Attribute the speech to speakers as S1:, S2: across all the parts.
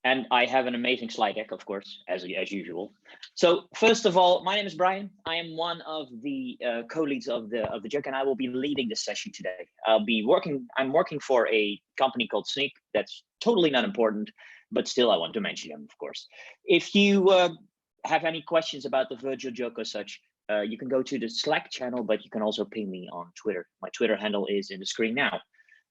S1: And I have an amazing slide deck, of course, as usual. So first of all, my name is Brian. I am one of the co-leads of the JOK, and I will be leading this session today. I'm working for a company called Sneak. That's totally not important, but still I want to mention them, of course. If you have any questions about the virtual JOK or such, you can go to the Slack channel, but you can also ping me on Twitter. My Twitter handle is in the screen now.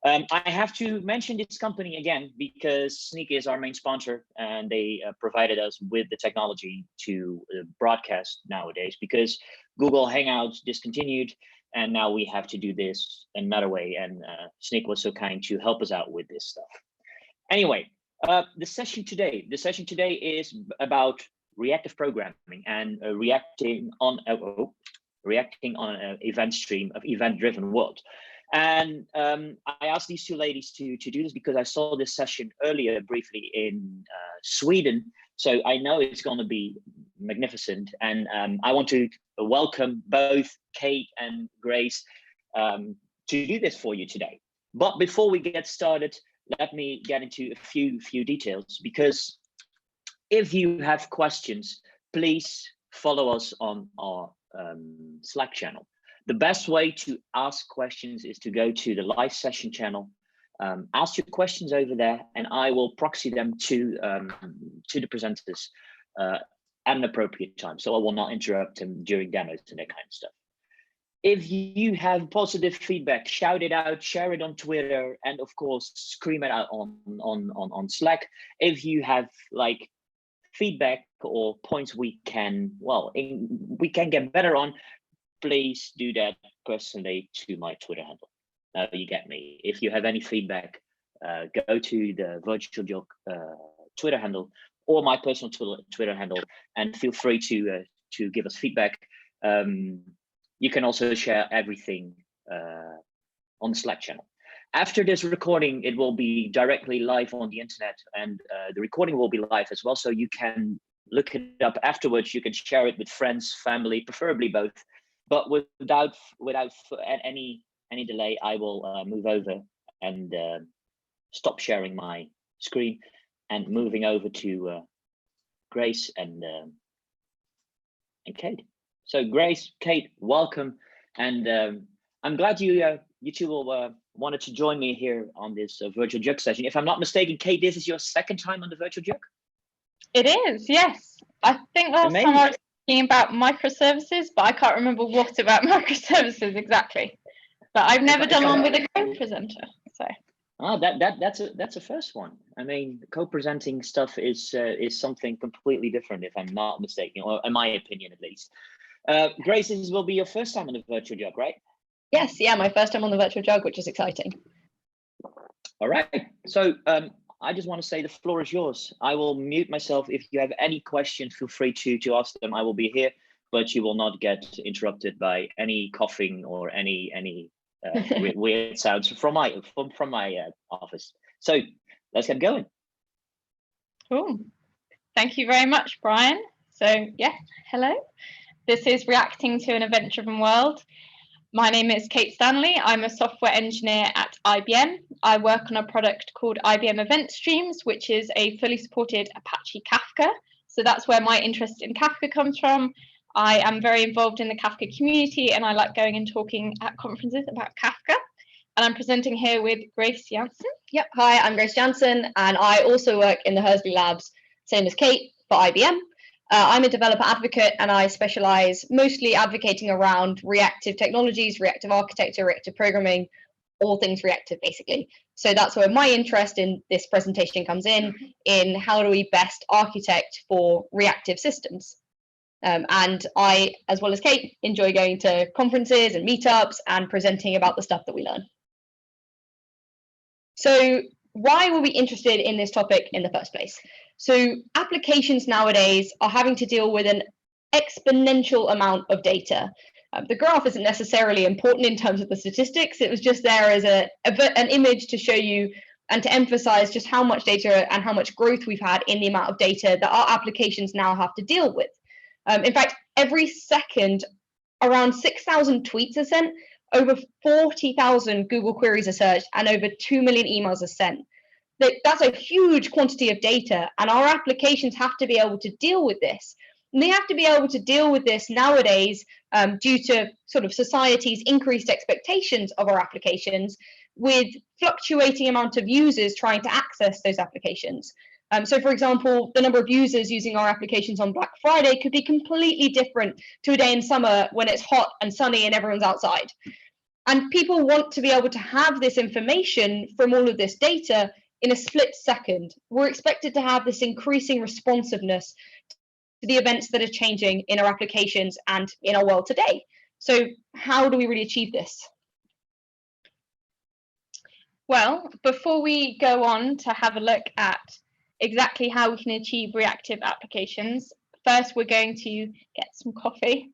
S1: I have to mention this company again because Sneak is our main sponsor, and they provided us with the technology to broadcast nowadays, because Google Hangouts discontinued, and now we have to do this another way, and Sneak was so kind to help us out with this stuff. Anyway, the session today is about reactive programming and reacting on an event stream of event-driven world. And I asked these two ladies to do this because I saw this session earlier briefly in Sweden. So I know it's going to be magnificent. And I want to welcome both Kate and Grace to do this for you today. But before we get started, let me get into a few details, because if you have questions, please follow us on our Slack channel. The best way to ask questions is to go to the live session channel, ask your questions over there, and I will proxy them to the presenters at an appropriate time. So I will not interrupt them during demos and that kind of stuff. If you have positive feedback, shout it out, share it on Twitter, and of course, scream it out on Slack. If you have like feedback or points we can get better on, please do that personally to my Twitter handle. You get me. If you have any feedback, go to the virtual JOK Twitter handle or my personal Twitter handle, and feel free to give us feedback. You can also share everything on the Slack channel. After this recording, it will be directly live on the internet, and the recording will be live as well, so you can look it up afterwards. You can share it with friends, family, preferably both. But without any delay, I will move over and stop sharing my screen and moving over to Grace and Kate. So Grace, Kate, welcome, and I'm glad you two will wanted to join me here on this virtual JOK session. If I'm not mistaken, Kate, this is your second time on the virtual JOK?
S2: It is, yes. I think last time I was about microservices, but I can't remember what about microservices exactly. But I've never done one with a co-presenter, so.
S1: Oh, that's a first one. I mean, co-presenting stuff is something completely different, if I'm not mistaken, or in my opinion at least. Grace, this will be your first time on the virtual JOK, right?
S2: Yes, yeah, my first time on the virtual JOK, which is exciting.
S1: All right, so I just want to say the floor is yours. I will mute myself. If you have any questions, feel free to ask them. I will be here, but you will not get interrupted by any coughing or any weird sounds from my office. So let's get going.
S2: Cool. Thank you very much, Brian. So yeah, hello. This is Reacting to an Event-Driven World. My name is Kate Stanley. I'm a software engineer at IBM. I work on a product called IBM Event Streams, which is a fully supported Apache Kafka. So that's where my interest in Kafka comes from. I am very involved in the Kafka community, and I like going and talking at conferences about Kafka. And I'm presenting here with Grace Jansen.
S3: Yep, hi, I'm Grace Jansen, and I also work in the Hursley Labs, same as Kate, for IBM. I'm a developer advocate, and I specialize mostly advocating around reactive technologies, reactive architecture, reactive programming, all things reactive, basically. So that's where my interest in this presentation comes in how do we best architect for reactive systems. And I, as well as Kate, enjoy going to conferences and meetups and presenting about the stuff that we learn. So why were we interested in this topic in the first place? So applications nowadays are having to deal with an exponential amount of data. The graph isn't necessarily important in terms of the statistics. It was just there as an image to show you and to emphasize just how much data and how much growth we've had in the amount of data that our applications now have to deal with. In fact, every second, around 6,000 tweets are sent, over 40,000 Google queries are searched, and over 2 million emails are sent. That's a huge quantity of data, and our applications have to be able to deal with this. And they have to be able to deal with this nowadays due to sort of society's increased expectations of our applications, with fluctuating amount of users trying to access those applications. So for example, the number of users using our applications on Black Friday could be completely different to a day in summer when it's hot and sunny and everyone's outside. And people want to be able to have this information from all of this data in a split second. We're expected to have this increasing responsiveness to the events that are changing in our applications and in our world today. So how do we really achieve this?
S2: Well, before we go on to have a look at exactly how we can achieve reactive applications, first we're going to get some coffee.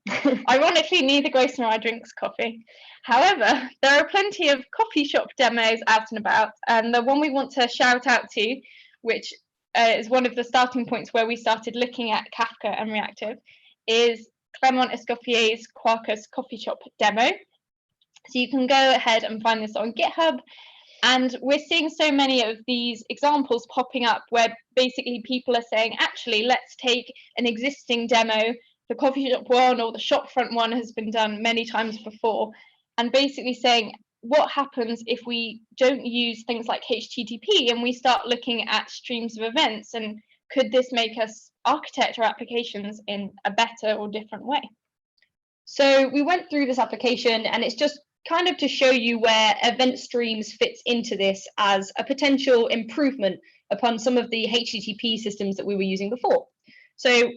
S2: Ironically, neither Grace nor I drinks coffee. However, there are plenty of coffee shop demos out and about, and the one we want to shout out to, which is one of the starting points where we started looking at Kafka and Reactive, is Clement Escoffier's Quarkus coffee shop demo. So you can go ahead and find this on GitHub. And we're seeing so many of these examples popping up where basically people are saying, actually, let's take an existing demo. The coffee shop one or the shopfront one has been done many times before. And basically saying, what happens if we don't use things like HTTP and we start looking at streams of events? And could this make us architect our applications in a better or different way?
S3: So we went through this application, and it's just kind of to show you where Event Streams fits into this as a potential improvement upon some of the HTTP systems that we were using before. So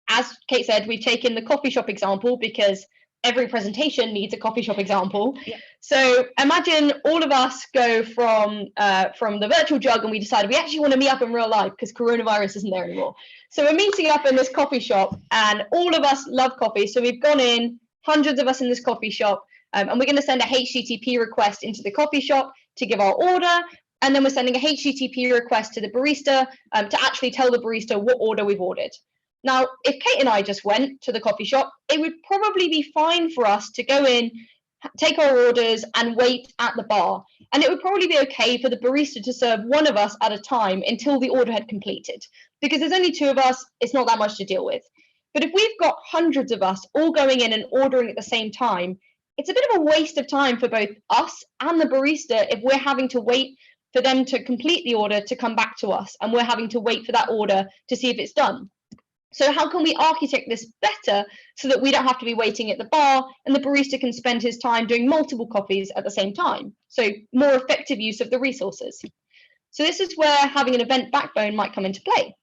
S3: as Kate said, we've taken the coffee shop example because every presentation needs a coffee shop example. Yeah. So imagine all of us go from the virtual jug and we decide we actually want to meet up in real life because coronavirus isn't there anymore. So we're meeting up in this coffee shop and all of us love coffee. So we've gone in, hundreds of us in this coffee shop, and we're going to send a HTTP request into the coffee shop to give our order. And then we're sending a HTTP request to the barista to actually tell the barista what order we've ordered. Now, if Kate and I just went to the coffee shop, it would probably be fine for us to go in, take our orders and wait at the bar. And it would probably be okay for the barista to serve one of us at a time until the order had completed. Because there's only two of us, it's not that much to deal with. But if we've got hundreds of us all going in and ordering at the same time, it's a bit of a waste of time for both us and the barista if we're having to wait for them to complete the order to come back to us, and we're having to wait for that order to see if it's done. So how can we architect this better so that we don't have to be waiting at the bar and the barista can spend his time doing multiple coffees at the same time? So more effective use of the resources. So this is where having an event backbone might come into play.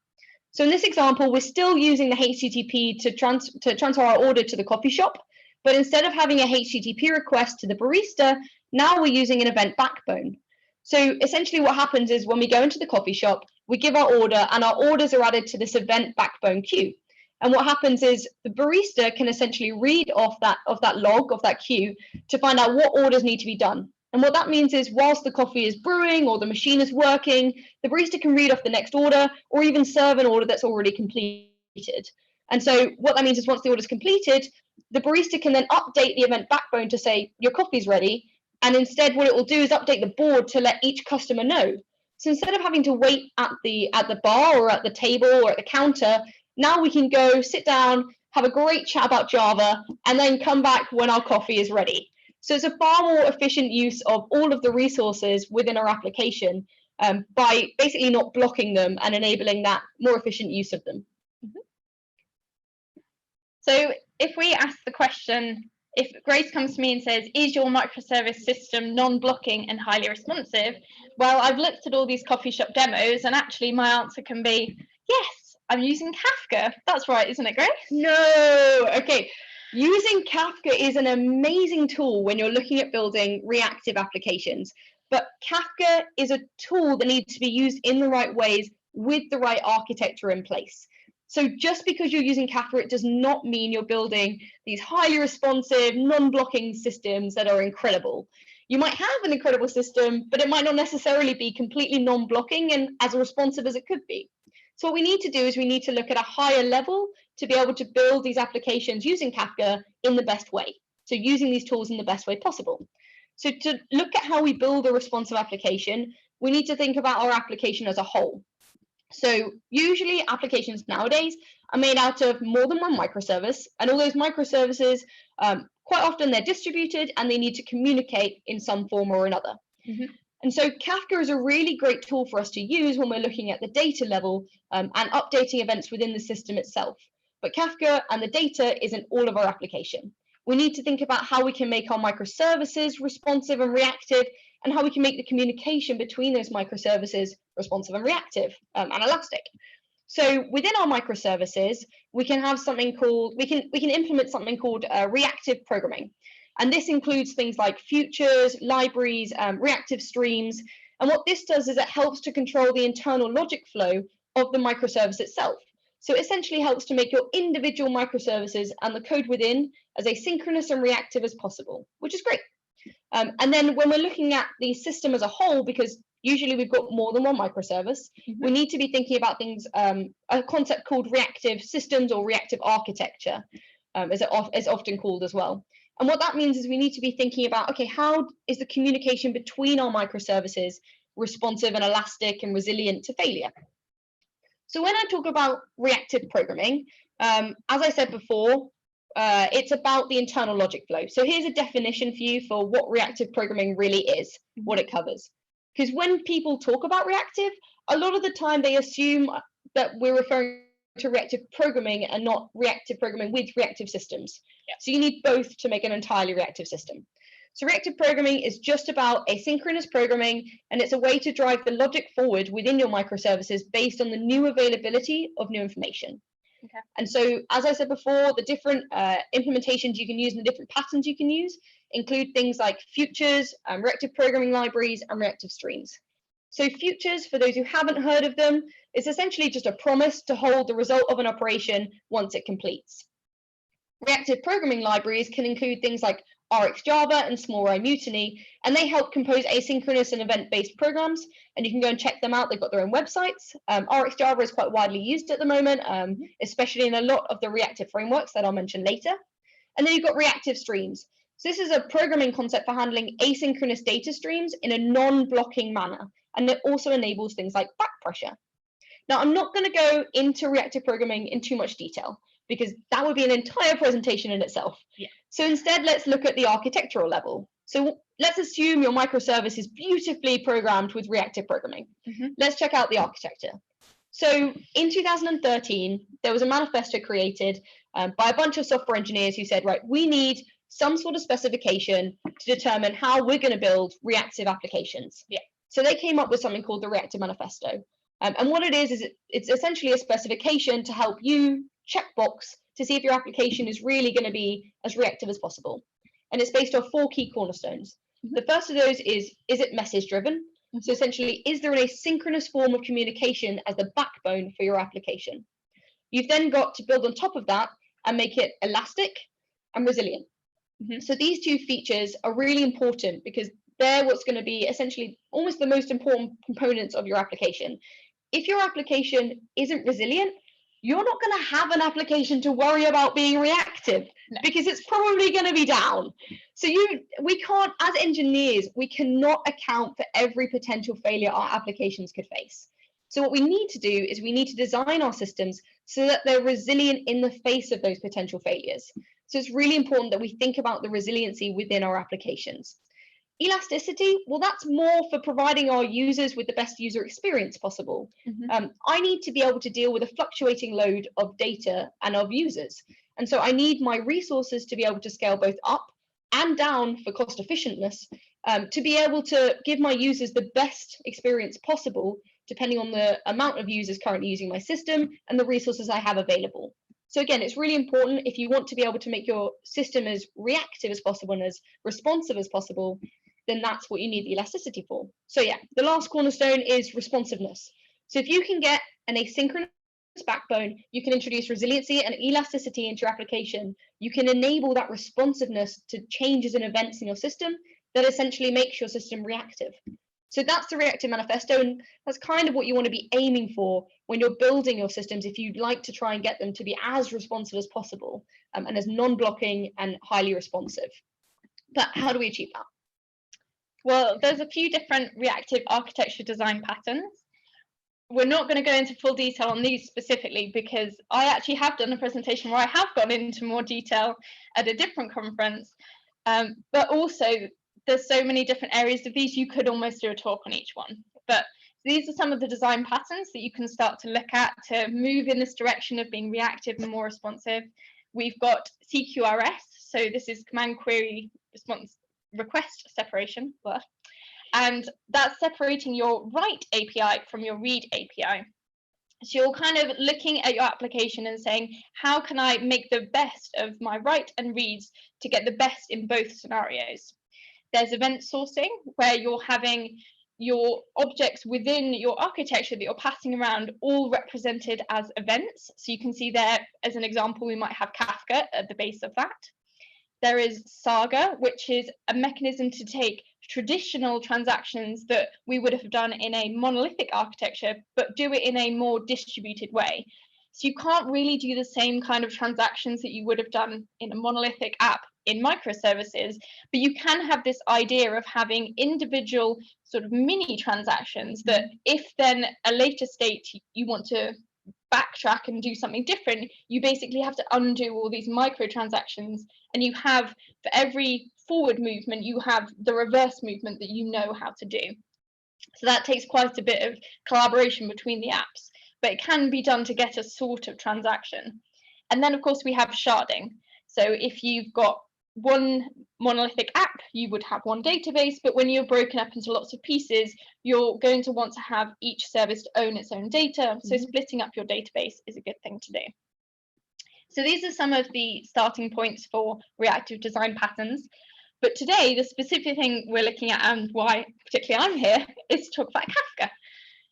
S3: So in this example, we're still using the HTTP to transfer our order to the coffee shop, but instead of having a HTTP request to the barista, now we're using an event backbone. So essentially what happens is when we go into the coffee shop, we give our order and our orders are added to this event backbone queue. And what happens is the barista can essentially read off that log of that queue to find out what orders need to be done. And what that means is whilst the coffee is brewing or the machine is working, the barista can read off the next order or even serve an order that's already completed. And so what that means is once the order is completed, the barista can then update the event backbone to say, your coffee's ready. And instead what it will do is update the board to let each customer know. So instead of having to wait at the bar or at the table or at the counter, now we can go sit down, have a great chat about Java, and then come back when our coffee is ready. So it's a far more efficient use of all of the resources within our application by basically not blocking them and enabling that more efficient use of them.
S2: So if we ask the question, if Grace comes to me and says, is your microservice system non-blocking and highly responsive? Well, I've looked at all these coffee shop demos and actually my answer can be, yes, I'm using Kafka. That's right, isn't it, Grace?
S3: No, okay. Using Kafka is an amazing tool when you're looking at building reactive applications, but Kafka is a tool that needs to be used in the right ways with the right architecture in place. So just because you're using Kafka, it does not mean you're building these highly responsive, non-blocking systems that are incredible. You might have an incredible system, but it might not necessarily be completely non-blocking and as responsive as it could be. So what we need to do is we need to look at a higher level to be able to build these applications using Kafka in the best way. So using these tools in the best way possible. So to look at how we build a responsive application, we need to think about our application as a whole. So usually applications nowadays are made out of more than one microservice, and all those microservices, quite often they're distributed and they need to communicate in some form or another. And so Kafka is a really great tool for us to use when we're looking at the data level and updating events within the system itself. But Kafka and the data isn't all of our application. We need to think about how we can make our microservices responsive and reactive, and how we can make the communication between those microservices responsive and reactive and elastic. So within our microservices, we can have something called, we can implement something called reactive programming. And this includes things like futures, libraries, reactive streams. And what this does is it helps to control the internal logic flow of the microservice itself. So it essentially helps to make your individual microservices and the code within as asynchronous and reactive as possible, which is great. And then when we're looking at the system as a whole, because usually we've got more than one microservice, we need to be thinking about things, a concept called reactive systems or reactive architecture, as it is often called as well. And what that means is we need to be thinking about, okay, how is the communication between our microservices responsive and elastic and resilient to failure? So when I talk about reactive programming, as I said before, it's about the internal logic flow. So here's a definition for you for what reactive programming really is, what it covers. Because when people talk about reactive, a lot of the time they assume that we're referring to reactive programming and not reactive programming with reactive systems. So you need both to make an entirely reactive system. So reactive programming is just about asynchronous programming, and it's a way to drive the logic forward within your microservices based on the new availability of new information. And so, as I said before, the different implementations you can use and the different patterns you can use include things like futures, reactive programming libraries, and reactive streams. So futures, for those who haven't heard of them, is essentially just a promise to hold the result of an operation once it completes. Reactive programming libraries can include things like RxJava and Small Rye Mutiny, and they help compose asynchronous and event-based programs, and you can go and check them out. They've got their own websites. RxJava is quite widely used at the moment, especially in a lot of the reactive frameworks that I'll mention later. And then you've got reactive streams. So this is a programming concept for handling asynchronous data streams in a non-blocking manner, and it also enables things like back pressure. Now, I'm not going to go into reactive programming in too much detail, because that would be an entire presentation in itself. So instead, let's look at the architectural level. So let's assume your microservice is beautifully programmed with reactive programming. Let's check out the architecture. So in 2013, there was a manifesto created by a bunch of software engineers who said, right, we need some sort of specification to determine how we're going to build reactive applications. So they came up with something called the Reactive Manifesto. And what it is it's essentially a specification to help you checkbox to see if your application is really going to be as reactive as possible. And it's based on 4 key cornerstones. The first of those is it message driven? So essentially, is there an asynchronous form of communication as the backbone for your application? You've then got to build on top of that and make it elastic and resilient. So these 2 features are really important because they're what's going to be essentially almost the most important components of your application. If your application isn't resilient, you're not going to have an application to worry about being reactive because it's probably going to be down. So we can't, as engineers, we cannot account for every potential failure our applications could face. So what we need to do is we need to design our systems so that they're resilient in the face of those potential failures. So it's really important that we think about the resiliency within our applications. Elasticity, well, that's more for providing our users with the best user experience possible. I need to be able to deal with a fluctuating load of data and of users. And so I need my resources to be able to scale both up and down for cost efficientness, to be able to give my users the best experience possible, depending on the amount of users currently using my system and the resources I have available. So again, it's really important if you want to be able to make your system as reactive as possible and as responsive as possible, then that's what you need the elasticity for. So yeah, the last cornerstone is responsiveness. So if you can get an asynchronous backbone, you can introduce resiliency and elasticity into your application. You can enable that responsiveness to changes and events in your system that essentially makes your system reactive. So that's the Reactive Manifesto, and that's kind of what you want to be aiming for when you're building your systems if you'd like to try and get them to be as responsive as possible and as non-blocking and highly responsive. But how do we achieve that?
S2: Well, there's a few different reactive architecture design patterns. We're not going to go into full detail on these specifically because I actually have done a presentation where I have gone into more detail at a different conference. But also, there's so many different areas of these, you could almost do a talk on each one. But these are some of the design patterns that you can start to look at to move in this direction of being reactive and more responsive. We've got CQRS, so this is command query response request separation, and that's separating your write API from your read API. So you're kind of looking at your application and saying, how can I make the best of my write and reads to get the best in both scenarios? There's event sourcing, where you're having your objects within your architecture that you're passing around all represented as events. So you can see there, as an example, we might have Kafka at the base of that. There is Saga, which is a mechanism to take traditional transactions that we would have done in a monolithic architecture, but do it in a more distributed way. So you can't really do the same kind of transactions that you would have done in a monolithic app in microservices, but you can have this idea of having individual sort of mini transactions that if then a later state you want to backtrack and do something different, you basically have to undo all these micro transactions, and you have, for every forward movement, you have the reverse movement that you know how to do. So that takes quite a bit of collaboration between the apps, but it can be done to get a sort of transaction. And then of course we have sharding. So if you've got one monolithic app, you would have one database, but when you're broken up into lots of pieces, you're going to want to have each service to own its own data. So splitting up your database is a good thing to do. So these are some of the starting points for reactive design patterns. But today, the specific thing we're looking at, and why particularly I'm here, is to talk about Kafka.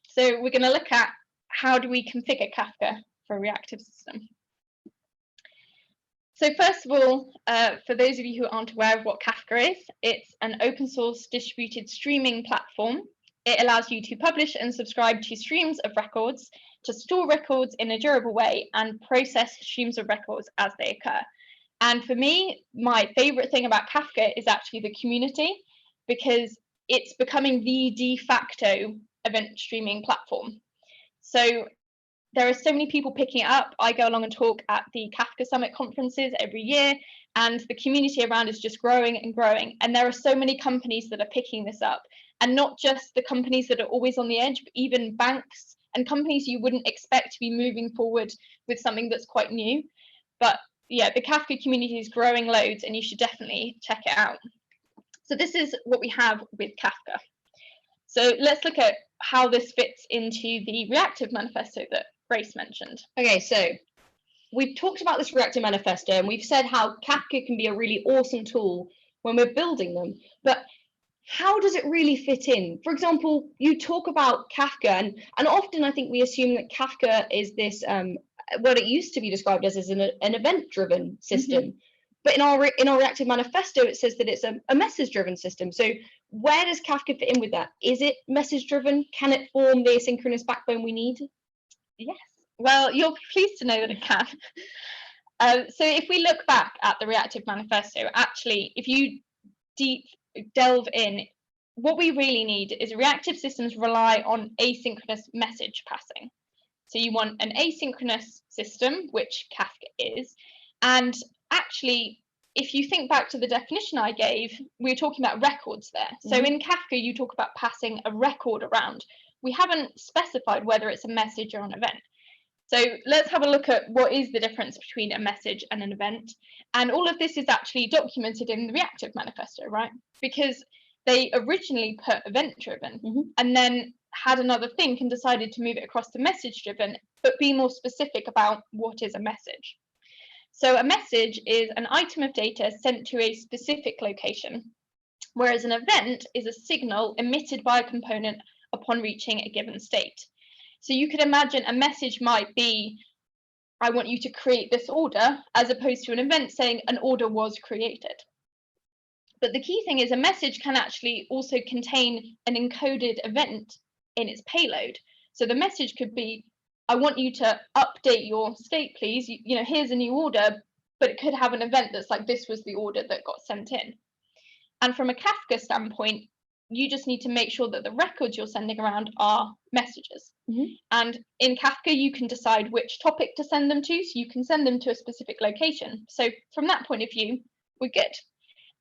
S2: So we're going to look at how do we configure Kafka for a reactive system. So first of all, for those of you who aren't aware of what Kafka is, it's an open source distributed streaming platform. It allows you to publish and subscribe to streams of records, to store records in a durable way, and process streams of records as they occur. And for me, my favorite thing about Kafka is actually the community, because it's becoming the de facto event streaming platform. So there are so many people picking it up. I go along and talk at the Kafka Summit conferences every year, and the community around is just growing and growing. And there are so many companies that are picking this up, and not just the companies that are always on the edge, but even banks and companies you wouldn't expect to be moving forward with something that's quite new. But yeah, the Kafka community is growing loads, and you should definitely check it out. So this is what we have with Kafka. So let's look at how this fits into the reactive manifesto that Grace mentioned.
S3: Okay, so we've talked about this reactive manifesto, and we've said how Kafka can be a really awesome tool when we're building them, but how does it really fit in? For example, you talk about Kafka, and often I think we assume that Kafka is this, what it used to be described as an event-driven system. But in our reactive manifesto, it says that it's a message-driven system. So where does Kafka fit in with that? Is it message-driven? Can it form the asynchronous backbone we need?
S2: Yes. Well, you're pleased to know that it can. So if we look back at the reactive manifesto, actually, if you delve in, what we really need is reactive systems rely on asynchronous message passing. So you want an asynchronous system, which Kafka is. And actually, if you think back to the definition I gave, we were talking about records there. So in Kafka, you talk about passing a record around. We haven't specified whether it's a message or an event. So let's have a look at what is the difference between a message and an event. And all of this is actually documented in the reactive manifesto, right? Because they originally put event-driven and then had another think and decided to move it across to message-driven, but be more specific about what is a message. So a message is an item of data sent to a specific location, whereas an event is a signal emitted by a component upon reaching a given state. So you could imagine a message might be, I want you to create this order, as opposed to an event saying an order was created. But the key thing is a message can actually also contain an encoded event in its payload. So the message could be, I want you to update your state, please. You know, here's a new order, but it could have an event that's like, this was the order that got sent in. And from a Kafka standpoint, you just need to make sure that the records you're sending around are messages. And in Kafka, you can decide which topic to send them to, so you can send them to a specific location. So from that point of view, we're good.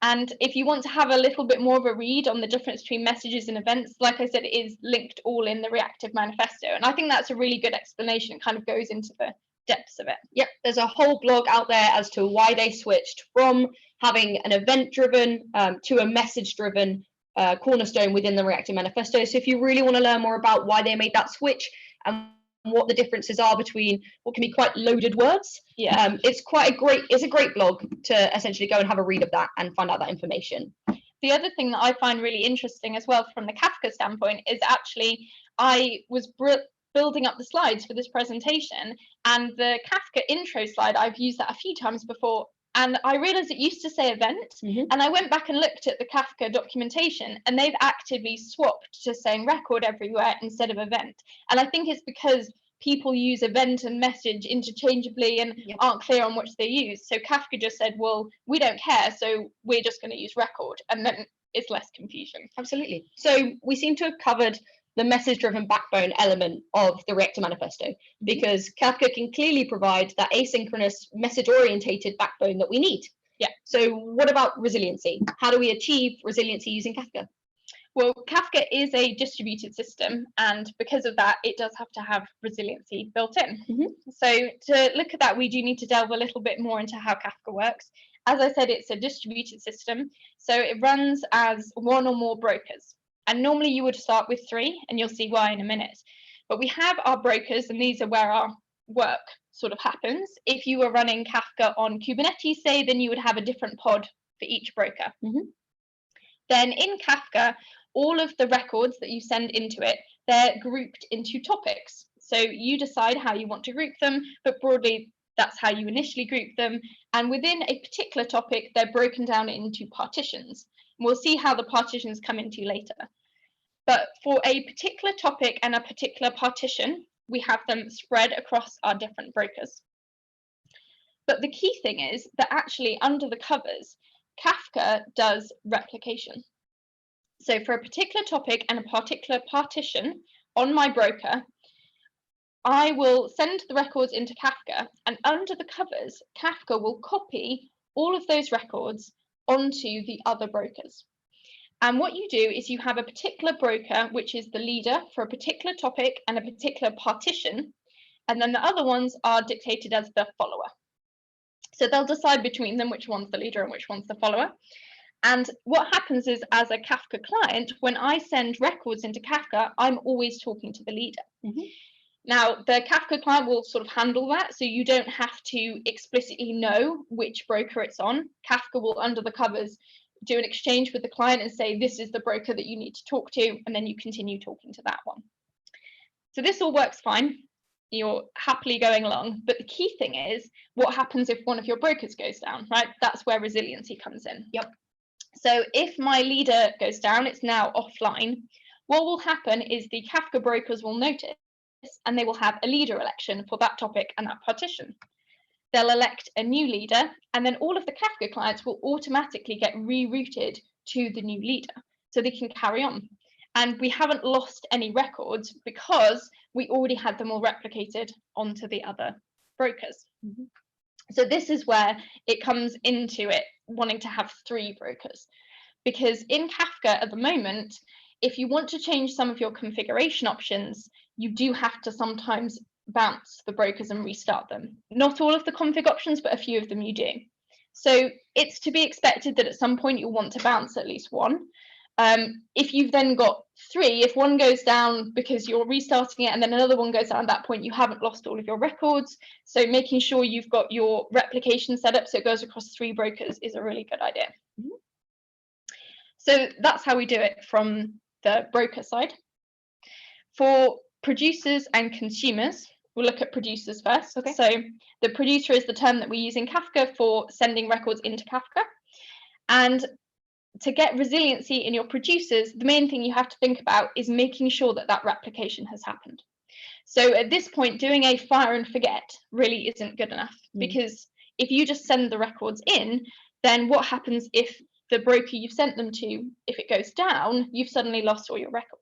S2: And if you want to have a little bit more of a read on the difference between messages and events, like I said, it is linked all in the Reactive manifesto. And I think that's a really good explanation. It kind of goes into the depths of it.
S3: Yep, there's a whole blog out there as to why they switched from having an event-driven to a message-driven cornerstone within the Reactive manifesto. So if you really want to learn more about why they made that switch and what the differences are between what can be quite loaded words, it's a great blog to essentially go and have a read of that and find out that information.
S2: The other thing that I find really interesting as well from the Kafka standpoint is actually I was building up the slides for this presentation, and the Kafka intro slide, I've used that a few times before, and I realized it used to say event, and I went back and looked at the Kafka documentation, and they've actively swapped to saying record everywhere instead of event. And I think it's because people use event and message interchangeably and aren't clear on which they use. So Kafka just said, well, we don't care, so we're just going to use record, and then it's less confusion.
S3: Absolutely. So we seem to have covered the message-driven backbone element of the Reactive manifesto, because Kafka can clearly provide that asynchronous, message-orientated backbone that we need.
S2: Yeah.
S3: So what about resiliency? How do we achieve resiliency using Kafka?
S2: Well, Kafka is a distributed system, and because of that, it does have to have resiliency built in. So to look at that, we do need to delve a little bit more into how Kafka works. As I said, it's a distributed system, so it runs as one or more brokers. And normally you would start with 3, and you'll see why in a minute. But we have our brokers, and these are where our work sort of happens. If you were running Kafka on Kubernetes, say, then you would have a different pod for each broker. Then in Kafka, all of the records that you send into it, they're grouped into topics. So you decide how you want to group them, but broadly, that's how you initially group them. And within a particular topic, they're broken down into partitions. We'll see how the partitions come into later. But for a particular topic and a particular partition, we have them spread across our different brokers. But the key thing is that actually under the covers, Kafka does replication. So for a particular topic and a particular partition on my broker, I will send the records into Kafka, and under the covers, Kafka will copy all of those records onto the other brokers. And what you do is you have a particular broker, which is the leader for a particular topic and a particular partition, and then the other ones are dictated as the follower. So they'll decide between them which one's the leader and which one's the follower. And what happens is, as a Kafka client, when I send records into Kafka, I'm always talking to the leader. Now, the Kafka client will sort of handle that, so you don't have to explicitly know which broker it's on. Kafka will, under the covers, do an exchange with the client and say, this is the broker that you need to talk to, and then you continue talking to that one. So this all works fine. You're happily going along. But the key thing is, what happens if one of your brokers goes down, right? That's where resiliency comes in. So if my leader goes down, it's now offline. What will happen is the Kafka brokers will notice, and they will have a leader election for that topic and that partition. They'll elect a new leader, and then all of the Kafka clients will automatically get rerouted to the new leader, so they can carry on. And we haven't lost any records because we already had them all replicated onto the other brokers. So this is where it comes into it, wanting to have 3 brokers. Because in Kafka at the moment, if you want to change some of your configuration options, you do have to sometimes bounce the brokers and restart them. Not all of the config options, but a few of them you do. So it's to be expected that at some point you'll want to bounce at least one. If you've then got 3, if one goes down because you're restarting it and then another one goes down at that point, you haven't lost all of your records. So making sure you've got your replication set up so it goes across 3 brokers is a really good idea. So that's how we do it from the broker side. For producers and consumers, we'll look at producers first. So the producer is the term that we use in Kafka for sending records into Kafka. And to get resiliency in your producers, the main thing you have to think about is making sure that that replication has happened. So at this point, doing a fire and forget really isn't good enough, because if you just send the records in, then what happens if the broker you've sent them to, if it goes down, you've suddenly lost all your records.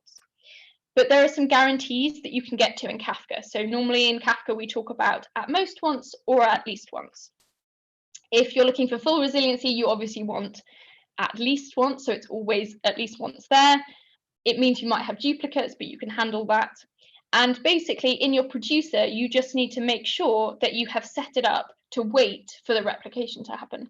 S2: But there are some guarantees that you can get to in Kafka. So normally in Kafka, we talk about at most once or at least once. If you're looking for full resiliency, you obviously want at least once, so it's always at least once there. It means you might have duplicates, but you can handle that. And basically in your producer, you just need to make sure that you have set it up to wait for the replication to happen.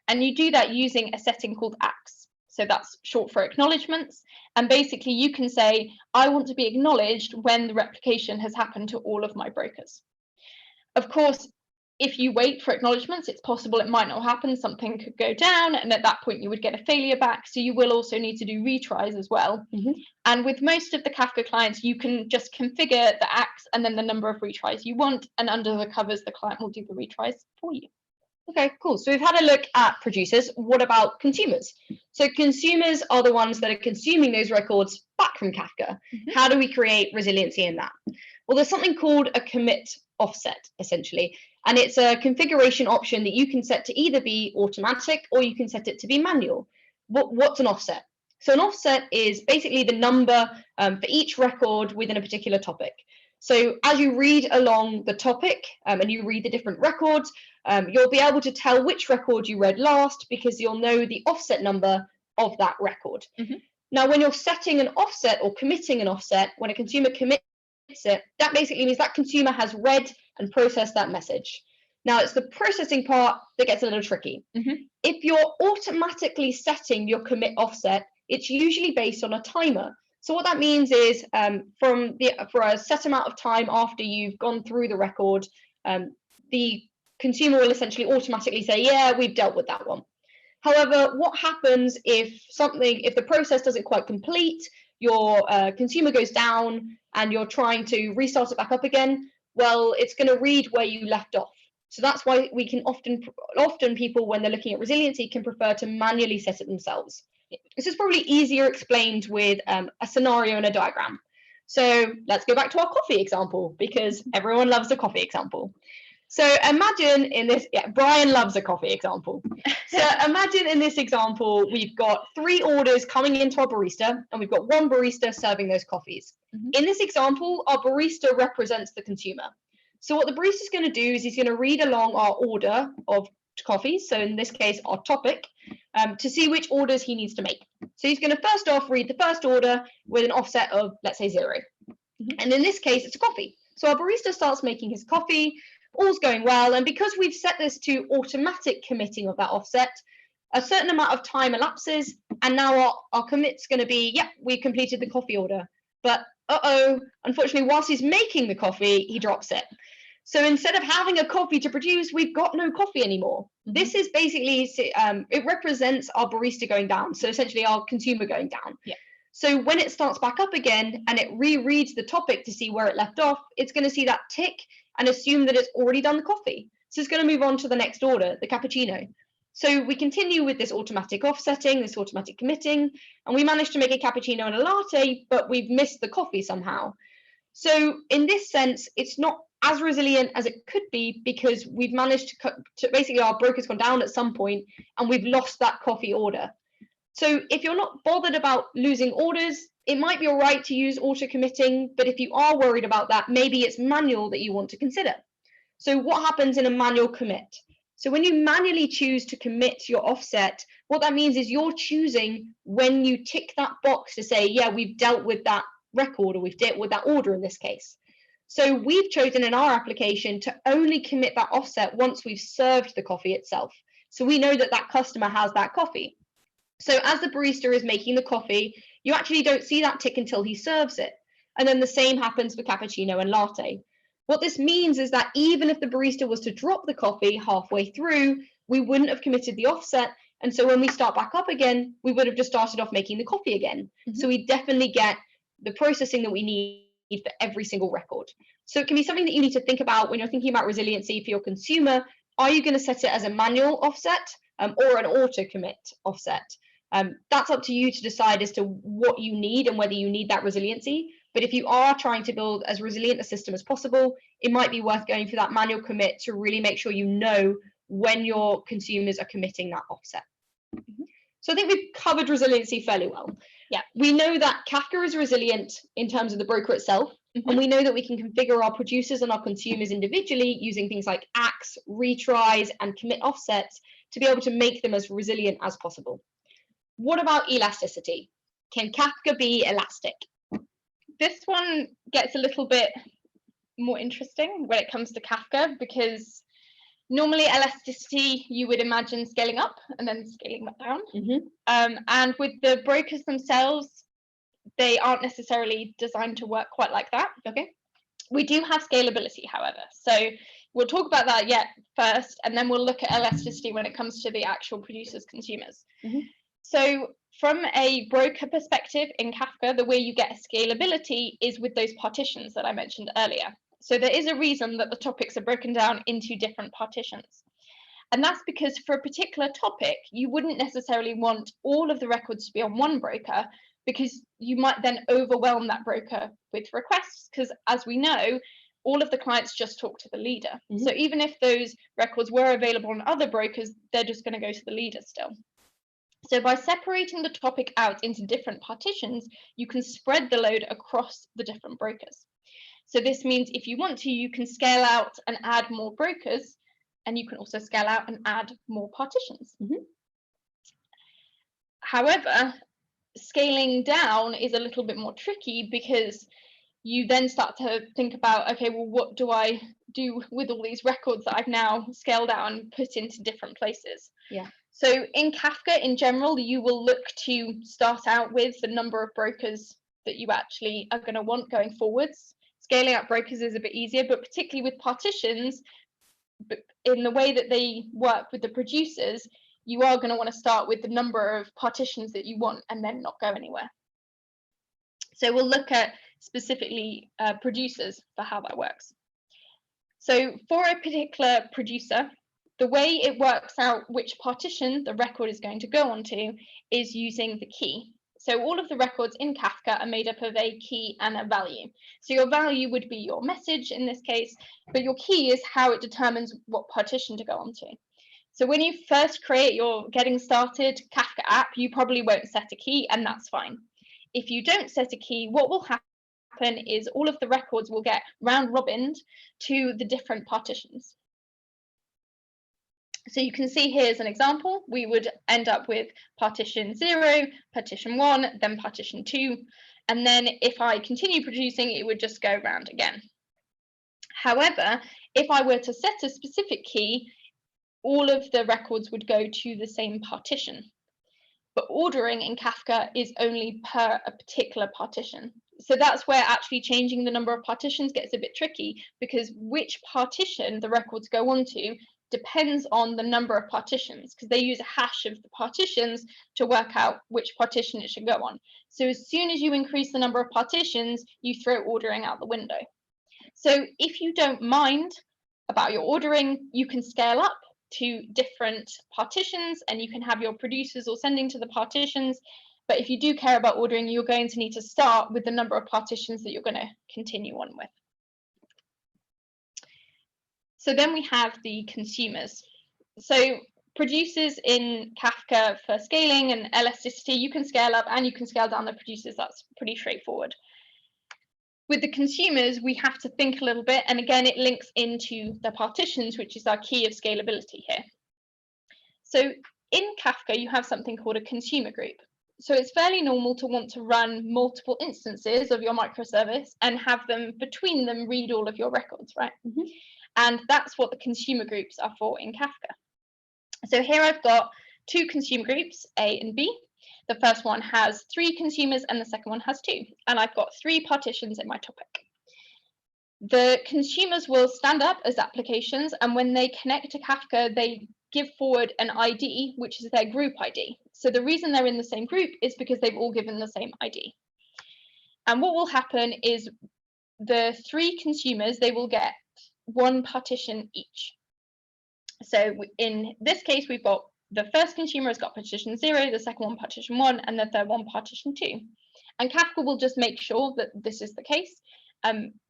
S2: And you do that using a setting called ACKs. So that's short for acknowledgements. And basically you can say, I want to be acknowledged when the replication has happened to all of my brokers. Of course, if you wait for acknowledgements, it's possible it might not happen, something could go down, and at that point you would get a failure back. So you will also need to do retries as well. And with most of the Kafka clients, you can just configure the ACKs and then the number of retries you want, and under the covers, the client will do the retries for you.
S3: Okay, cool. So we've had a look at producers. What about consumers? So consumers are the ones that are consuming those records back from Kafka. How do we create resiliency in that? Well, there's something called a commit offset, essentially. And it's a configuration option that you can set to either be automatic or you can set it to be manual. What's an offset? So an offset is basically the number for each record within a particular topic. So as you read along the topic and you read the different records, you'll be able to tell which record you read last because you'll know the offset number of that record. Now, when you're setting an offset or committing an offset, when a consumer commits it, that basically means that consumer has read and processed that message. Now, it's the processing part that gets a little tricky. If you're automatically setting your commit offset, it's usually based on a timer. So what that means is for a set amount of time after you've gone through the record, the consumer will essentially automatically say, yeah, we've dealt with that one. However, what happens if the process doesn't quite complete, your consumer goes down and you're trying to restart it back up again? Well, it's going to read where you left off. So that's why we can often people, when they're looking at resiliency, can prefer to manually set it themselves. This is probably easier explained with a scenario and a diagram. So let's go back to our coffee example, because everyone loves a coffee example. So imagine in this, Brian loves a coffee example. So imagine in this example, we've got 3 orders coming into our barista, and we've got 1 barista serving those coffees. In this example, our barista represents the consumer. So what the barista is going to do is he's going to read along our order of coffees, so in this case, our topic, to see which orders he needs to make. So he's going to first off read the first order with an offset of, let's say, 0. And in this case, it's a coffee. So our barista starts making his coffee, all's going well, and because we've set this to automatic committing of that offset, a certain amount of time elapses, and now our commit's going to be, we completed the coffee order. But unfortunately, whilst he's making the coffee, he drops it. So instead of having a coffee to produce, we've got no coffee anymore. This is basically, it represents our barista going down, so essentially our consumer going down. So when it starts back up again and it rereads the topic to see where it left off, it's going to see that tick and assume that it's already done the coffee. So it's going to move on to the next order, the cappuccino. So we continue with this automatic offsetting, this automatic committing, and we managed to make a cappuccino and a latte, but we've missed the coffee somehow. So in this sense, it's not as resilient as it could be because we've managed to basically our broker's gone down at some point and we've lost that coffee order. So if you're not bothered about losing orders, it might be all right to use auto committing, but if you are worried about that, maybe it's manual that you want to consider. So what happens in a manual commit? So when you manually choose to commit your offset, what that means is you're choosing when you tick that box to say, yeah, we've dealt with that record, or we've dealt with that order in this case. So we've chosen in our application to only commit that offset once we've served the coffee itself. So we know that that customer has that coffee. So as the barista is making the coffee, you actually don't see that tick until he serves it. And then the same happens for cappuccino and latte. What this means is that even if the barista was to drop the coffee halfway through, we wouldn't have committed the offset. And so when we start back up again, we would have just started off making the coffee again. So we definitely get the processing that we need for every single record. So it can be something that you need to think about when you're thinking about resiliency for your consumer. Are you going to set it as a manual offset or an auto commit offset? That's up to you to decide as to what you need and whether you need that resiliency. But if you are trying to build as resilient a system as possible, it might be worth going for that manual commit to really make sure you know when your consumers are committing that offset. So I think we've covered resiliency fairly well.
S2: Yeah.
S3: We know that Kafka is resilient in terms of the broker itself, and we know that we can configure our producers and our consumers individually using things like acts, retries, and commit offsets to be able to make them as resilient as possible. What about elasticity? Can Kafka be elastic?
S2: This one gets a little bit more interesting when it comes to Kafka, because normally elasticity, you would imagine scaling up and then scaling back down. And with the brokers themselves, they aren't necessarily designed to work quite like that.
S3: Okay.
S2: We do have scalability, however. So we'll talk about that yet first, and then we'll look at elasticity when it comes to the actual producers, consumers. So from a broker perspective in Kafka, the way you get scalability is with those partitions that I mentioned earlier. So there is a reason that the topics are broken down into different partitions. And that's because for a particular topic, you wouldn't necessarily want all of the records to be on one broker, because you might then overwhelm that broker with requests, because as we know, all of the clients just talk to the leader. So even if those records were available on other brokers, they're just going to go to the leader still. So by separating the topic out into different partitions, you can spread the load across the different brokers. So this means if you want to, you can scale out and add more brokers, and you can also scale out and add more partitions. However, scaling down is a little bit more tricky, because you then start to think about, okay, well, what do I do with all these records that I've now scaled out and put into different places?
S3: Yeah.
S2: So in Kafka, in general, you will look to start out with the number of brokers that you actually are going to want going forwards. Scaling out brokers is a bit easier, but particularly with partitions, in the way that they work with the producers, you are going to want to start with the number of partitions that you want and then not go anywhere. So we'll look at specifically producers for how that works. So for a particular producer, the way it works out which partition the record is going to go onto is using the key. So all of the records in Kafka are made up of a key and a value. So your value would be your message in this case, but your key is how it determines what partition to go onto. So when you first create your getting started Kafka app, you probably won't set a key, and that's fine. If you don't set a key, what will happen is all of the records will get round robined to the different partitions. So you can see here as an example, we would end up with partition 0, partition 1, then partition 2. And then if I continue producing, it would just go round again. However, if I were to set a specific key, all of the records would go to the same partition. But ordering in Kafka is only per a particular partition. So that's where actually changing the number of partitions gets a bit tricky, because which partition the records go onto depends on the number of partitions, because they use a hash of the partitions to work out which partition it should go on. So as soon as you increase the number of partitions, you throw ordering out the window. So if you don't mind about your ordering, you can scale up to different partitions, and you can have your producers all sending to the partitions. But if you do care about ordering, you're going to need to start with the number of partitions that you're going to continue on with. So then we have the consumers. So producers in Kafka for scaling and elasticity, you can scale up and you can scale down the producers. That's pretty straightforward. With the consumers, we have to think a little bit, and again, it links into the partitions, which is our key of scalability here. So in Kafka, you have something called a consumer group. So it's fairly normal to want to run multiple instances of your microservice and have them between them read all of your records, right? And that's what the consumer groups are for in Kafka. So here I've got two consumer groups, A and B. The first one has 3 consumers and the second one has 2. And I've got 3 partitions in my topic. The consumers will stand up as applications, and when they connect to Kafka, they give forward an ID, which is their group ID. So the reason they're in the same group is because they've all given the same ID. And what will happen is the 3 consumers, they will get 1 partition each. So in this case, we've got the first consumer has got partition 0, the second one partition 1, and the third one partition 2. And Kafka will just make sure that this is the case.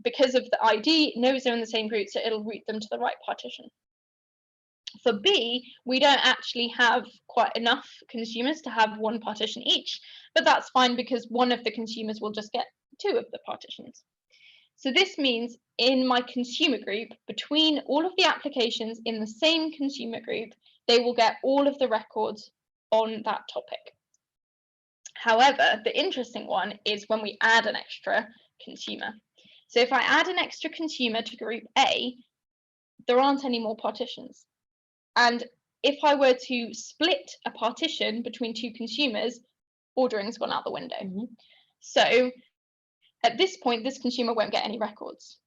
S2: Because of the ID, it knows they're in the same group, so it'll route them to the right partition. For B, we don't actually have quite enough consumers to have one partition each, but that's fine because one of the consumers will just get 2 of the partitions. So this means in my consumer group, between all of the applications in the same consumer group, they will get all of the records on that topic. However, the interesting one is when we add an extra consumer. So if I add an extra consumer to group A, there aren't any more partitions. And if I were to split a partition between 2 consumers, ordering's gone out the window. So at this point, this consumer won't get any records.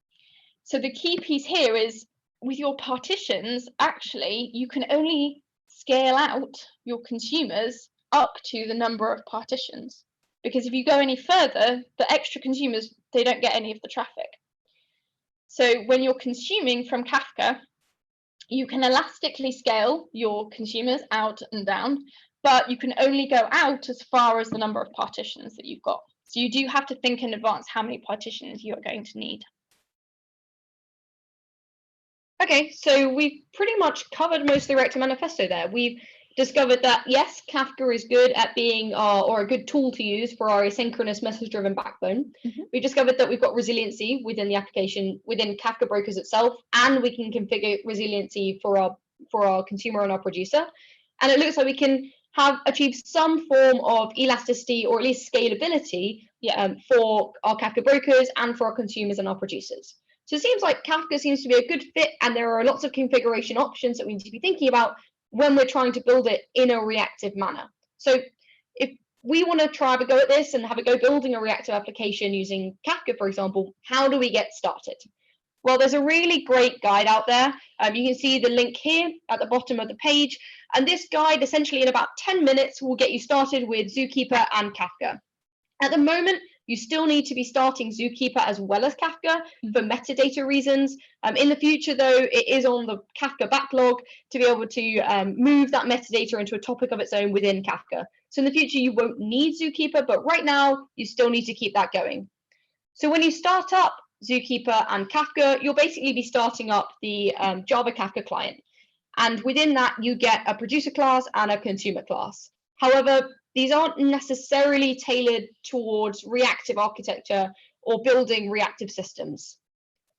S2: So the key piece here is with your partitions, actually, you can only scale out your consumers up to the number of partitions. Because if you go any further, the extra consumers, they don't get any of the traffic. So when you're consuming from Kafka, you can elastically scale your consumers out and down, but you can only go out as far as the number of partitions that you've got. So you do have to think in advance how many partitions you are going to need.
S3: Okay, so we've pretty much covered most of the Reactive manifesto there. We've discovered that, yes, Kafka is good at being or a good tool to use for our asynchronous message-driven backbone. We discovered that we've got resiliency within the application, within Kafka brokers itself, and we can configure resiliency for our consumer and our producer. And it looks like we can have achieved some form of elasticity or at least scalability for our Kafka brokers and for our consumers and our producers. So it seems like Kafka seems to be a good fit, and there are lots of configuration options that we need to be thinking about when we're trying to build it in a reactive manner. So if we want to try have a go at this and have a go building a reactive application using Kafka, for example, how do we get started? Well, there's a really great guide out there. You can see the link here at the bottom of the page. And this guide, essentially in about 10 minutes, will get you started with Zookeeper and Kafka. At the moment, you still need to be starting Zookeeper as well as Kafka for metadata reasons. In the future, though, it is on the Kafka backlog to be able to move that metadata into a topic of its own within Kafka. So in the future, you won't need Zookeeper, but right now, you still need to keep that going. So when you start up Zookeeper and Kafka, you'll basically be starting up the Java Kafka client. And within that, you get a producer class and a consumer class. However, these aren't necessarily tailored towards reactive architecture or building reactive systems.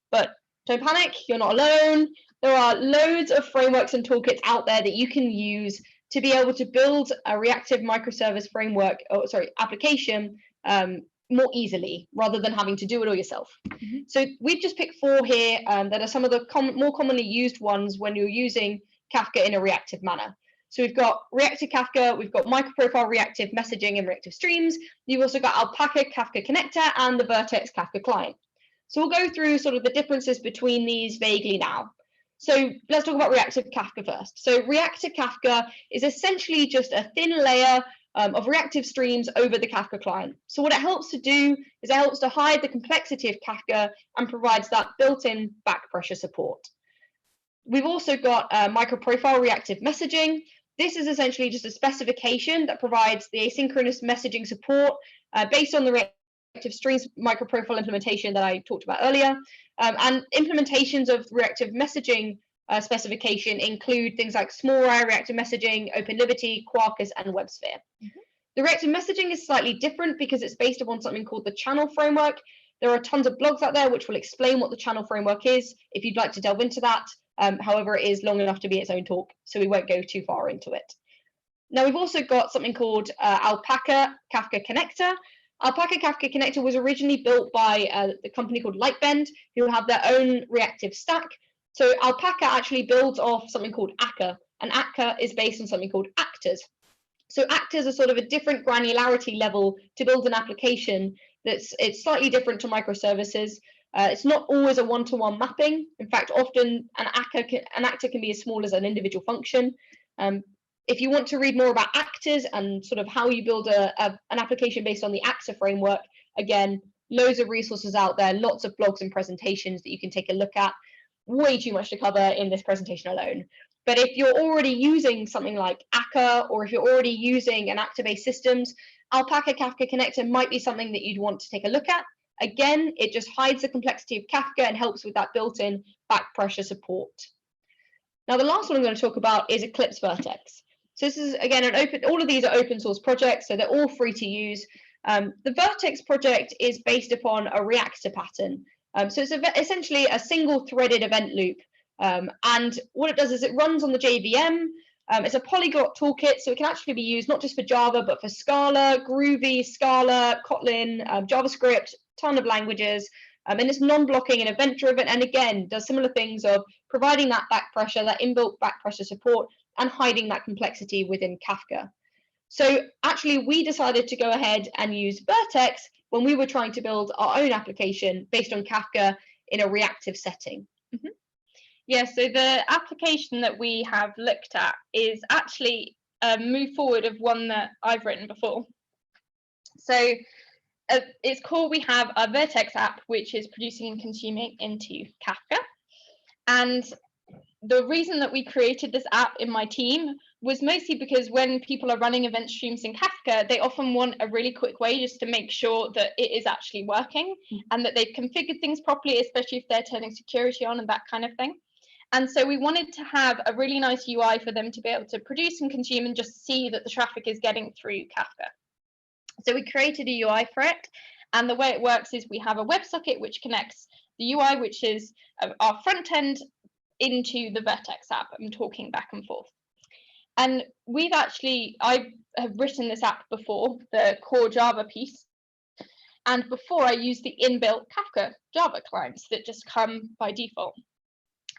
S3: But don't panic, you're not alone. There are loads of frameworks and toolkits out there that you can use to be able to build a reactive microservice framework, application more easily, rather than having to do it all yourself. So we've just picked 4 here that are some of the more commonly used ones when you're using Kafka in a reactive manner. So we've got Reactive Kafka, we've got microprofile reactive messaging and reactive streams. You've also got Alpaca Kafka connector and the Vertex Kafka client. So we'll go through sort of the differences between these vaguely now. So let's talk about Reactive Kafka first. So Reactive Kafka is essentially just a thin layer of reactive streams over the Kafka client. So what it helps to do is it helps to hide the complexity of Kafka and provides that built-in back pressure support. We've also got microprofile reactive messaging. This is essentially just a specification that provides the asynchronous messaging support based on the reactive streams microprofile implementation that I talked about earlier. And implementations of reactive messaging specification include things like small array reactive messaging, OpenLiberty, Quarkus, and WebSphere. The reactive messaging is slightly different because it's based upon something called the channel framework. There are tons of blogs out there which will explain what the channel framework is if you'd like to delve into that. However, it is long enough to be its own talk, so we won't go too far into it. Now, we've also got something called Alpaca Kafka connector. Alpaca Kafka connector was originally built by the company called Lightbend, who have their own reactive stack. So Alpaca actually builds off something called Akka, and Akka is based on something called actors. So actors are sort of a different granularity level to build an application it's slightly different to microservices. It's not always a one-to-one mapping. In fact, often an actor can be as small as an individual function. If you want to read more about actors and sort of how you build an application based on the actor framework, again, loads of resources out there, lots of blogs and presentations that you can take a look at. Way too much to cover in this presentation alone. But if you're already using something like Akka, or if you're already using an actor-based systems, Alpaca Kafka connector might be something that you'd want to take a look at. Again, it just hides the complexity of Kafka and helps with that built-in back pressure support. Now, the last one I'm going to talk about is Eclipse Vertex. So this is, again, all of these are open source projects, so they're all free to use. The Vertex project is based upon a reactor pattern. So it's essentially a single threaded event loop. And what it does is it runs on the JVM. It's a polyglot toolkit, so it can actually be used not just for Java, but for Scala, Groovy, Scala, Kotlin, JavaScript, ton of languages. And it's non-blocking and event-driven, and again, does similar things of providing that back pressure, that inbuilt back pressure support, and hiding that complexity within Kafka. So actually, we decided to go ahead and use Vertex when we were trying to build our own application based on Kafka in a reactive setting.
S2: Mm-hmm. Yeah, so the application that we have looked at is actually a move forward of one that I've written before. So it's called, we have a Vertex app, which is producing and consuming into Kafka. And the reason that we created this app in my team was mostly because when people are running event streams in Kafka, they often want a really quick way just to make sure that it is actually working and that they've configured things properly, especially if they're turning security on and that kind of thing. And so we wanted to have a really nice UI for them to be able to produce and consume and just see that the traffic is getting through Kafka. So we created a UI for it. And the way it works is we have a WebSocket which connects the UI, which is our front end, into the Vertex app. I'm talking back and forth. And I have written this app before, the core Java piece. And before I used the inbuilt Kafka Java clients that just come by default.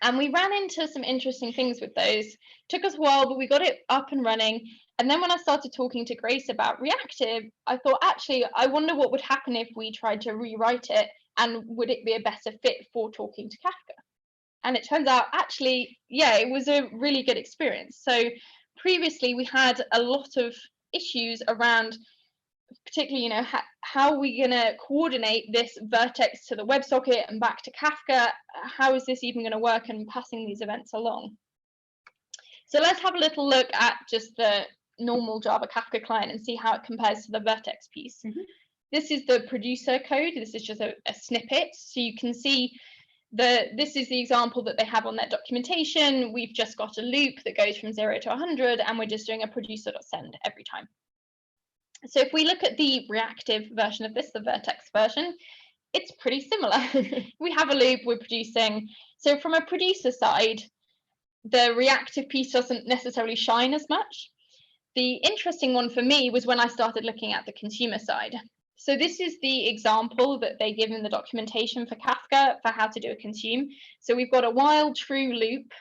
S2: And we ran into some interesting things with those. Took us a while, but we got it up and running. And then when I started talking to Grace about Reactive, I thought, actually, I wonder what would happen if we tried to rewrite it, and would it be a better fit for talking to Kafka? And it turns out, actually, yeah, it was a really good experience. So previously, we had a lot of issues around, particularly, how are we going to coordinate this Vertex to the WebSocket and back to Kafka? How is this even going to work and passing these events along? So let's have a little look at just the normal Java Kafka client and see how it compares to the Vertex piece. Mm-hmm. This is the producer code. This is just a snippet. So you can see this is the example that they have on their documentation. We've just got a loop that goes from 0 to 100, and we're just doing a producer.send every time. So if we look at the reactive version of this, the Vertex version, it's pretty similar. We have a loop, we're producing. So from a producer side, the reactive piece doesn't necessarily shine as much. The interesting one for me was when I started looking at the consumer side. So this is the example that they give in the documentation for Kafka for how to do a consume. So we've got a while true loop,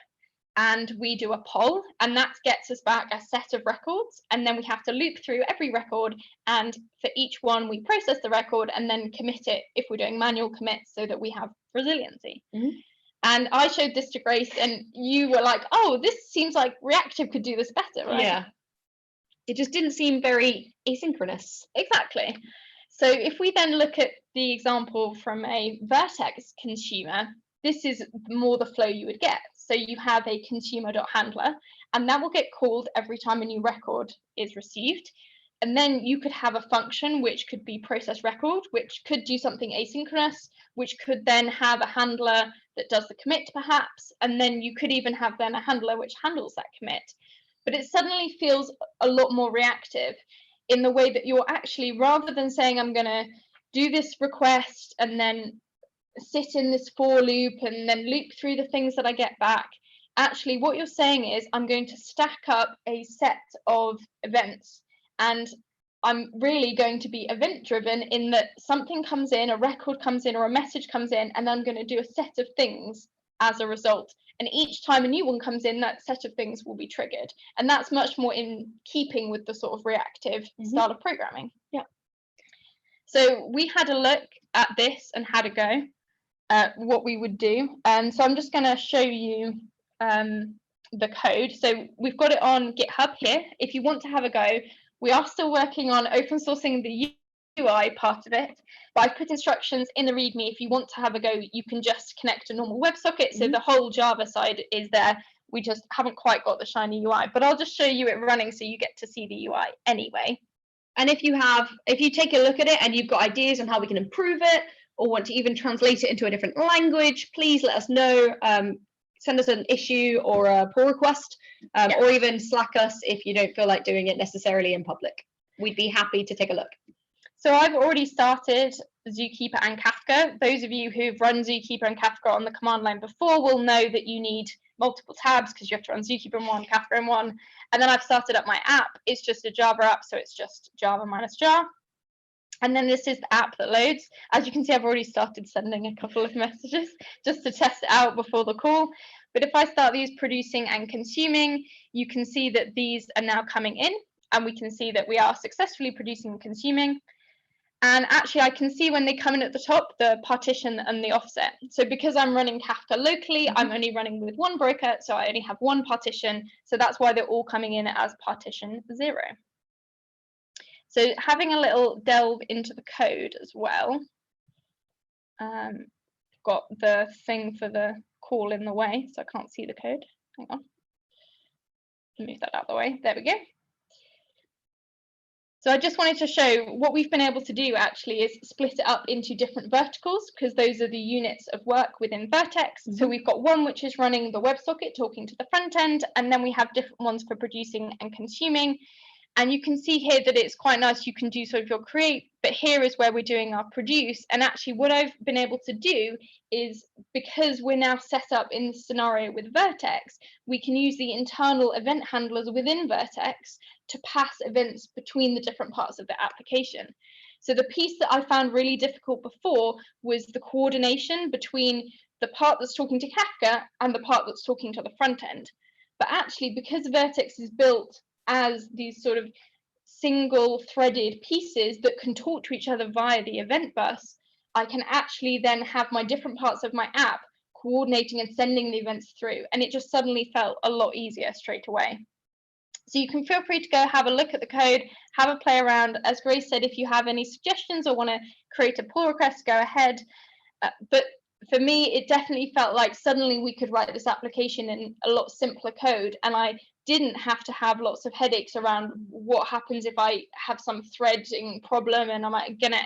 S2: and we do a poll, and that gets us back a set of records, and then we have to loop through every record, and for each one we process the record and then commit it if we're doing manual commits, so that we have resiliency. Mm-hmm. And I showed this to Grace, and you were like, oh, this seems like Reactive could do this better, right?
S3: Yeah, it just didn't seem very asynchronous.
S2: Exactly. So if we then look at the example from a Vertex consumer, this is more the flow you would get. So you have a consumer.handler, and that will get called every time a new record is received. And then you could have a function which could be process record, which could do something asynchronous, which could then have a handler that does the commit perhaps. And then you could even have then a handler which handles that commit. But it suddenly feels a lot more reactive in the way that you're actually, rather than saying, I'm going to do this request and then sit in this for loop and then loop through the things that I get back. Actually, what you're saying is I'm going to stack up a set of events, and I'm really going to be event driven in that something comes in, a record comes in, or a message comes in, and I'm going to do a set of things as a result. And each time a new one comes in, that set of things will be triggered. And that's much more in keeping with the sort of reactive style of programming. Yeah. So we had a look at this and how to go. What we would do, and so I'm just going to show you the code. So we've got it on GitHub here. If you want to have a go, we are still working on open sourcing the UI part of it, but I've put instructions in the README. If you want to have a go, you can just connect a normal WebSocket. So the whole Java side is there. We just haven't quite got the shiny UI, but I'll just show you it running so you get to see the UI anyway.
S3: And if you take a look at it and you've got ideas on how we can improve it, or want to even translate it into a different language, please let us know. send us an issue or a pull request, or even Slack us if you don't feel like doing it necessarily in public. We'd be happy to take a look.
S2: So I've already started Zookeeper and Kafka. Those of you who've run Zookeeper and Kafka on the command line before will know that you need multiple tabs because you have to run Zookeeper in one, Kafka in one. And then I've started up my app. It's just a Java app, so it's just Java minus jar. And then this is the app that loads. As you can see, I've already started sending a couple of messages just to test it out before the call. But if I start these producing and consuming, you can see that these are now coming in, and we can see that we are successfully producing and consuming. And actually, I can see when they come in at the top, the partition and the offset. So because I'm running Kafka locally, I'm only running with one broker, so I only have one partition. So that's why they're all coming in as partition 0. So having a little delve into the code as well. Got the thing for the call in the way, so I can't see the code. Hang on. Move that out of the way. There we go. So I just wanted to show what we've been able to do actually is split it up into different verticals, because those are the units of work within Vertex. So we've got one which is running the WebSocket, talking to the front end, and then we have different ones for producing and consuming. And you can see here that it's quite nice. You can do sort of your create, but here is where we're doing our produce. And actually what I've been able to do is, because we're now set up in the scenario with Vertex, we can use the internal event handlers within Vertex to pass events between the different parts of the application. So the piece that I found really difficult before was the coordination between the part that's talking to Kafka and the part that's talking to the front end. But actually, because Vertex is built as these sort of single threaded pieces that can talk to each other via the event bus, I can actually then have my different parts of my app coordinating and sending the events through. And it just suddenly felt a lot easier straight away. So you can feel free to go have a look at the code, have a play around. As Grace said, if you have any suggestions or want to create a pull request, go ahead. But for me, it definitely felt like suddenly we could write this application in a lot simpler code, and I didn't have to have lots of headaches around what happens if I have some threading problem and I'm gonna